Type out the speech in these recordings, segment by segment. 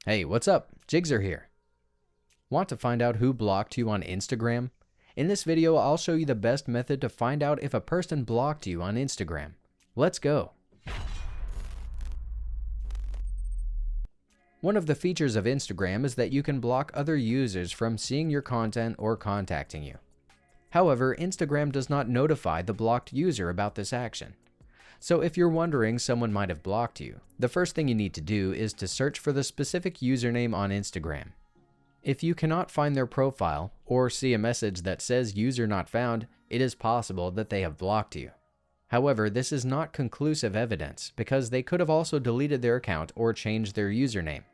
Hey, what's up? Jigzer here. Want to find out who blocked you on Instagram? In this video, I'll show you the best method to find out if a person blocked you on Instagram. Let's go. One of the features of Instagram is that you can block other users from seeing your content or contacting you. However, Instagram does not notify the blocked user about this action. So if you're wondering someone might have blocked you, the first thing you need to do is to search for the specific username on Instagram. If you cannot find their profile or see a message that says user not found, it is possible that they have blocked you. However, this is not conclusive evidence because they could have also deleted their account or changed their username.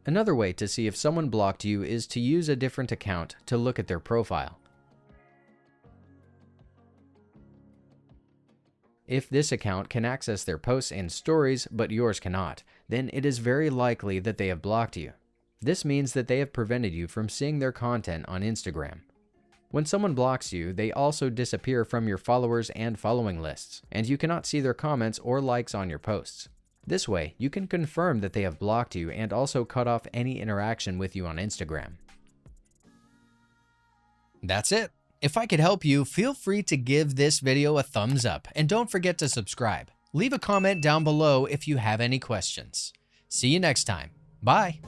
Another way to see if someone blocked you is to use a different account to look at their profile. If this account can access their posts and stories, but yours cannot, then it is very likely that they have blocked you. This means that they have prevented you from seeing their content on Instagram. When someone blocks you, they also disappear from your followers and following lists, and you cannot see their comments or likes on your posts. This way, you can confirm that they have blocked you and also cut off any interaction with you on Instagram. That's it. If I could help you, feel free to give this video a thumbs up and don't forget to subscribe. Leave a comment down below if you have any questions. See you next time. Bye.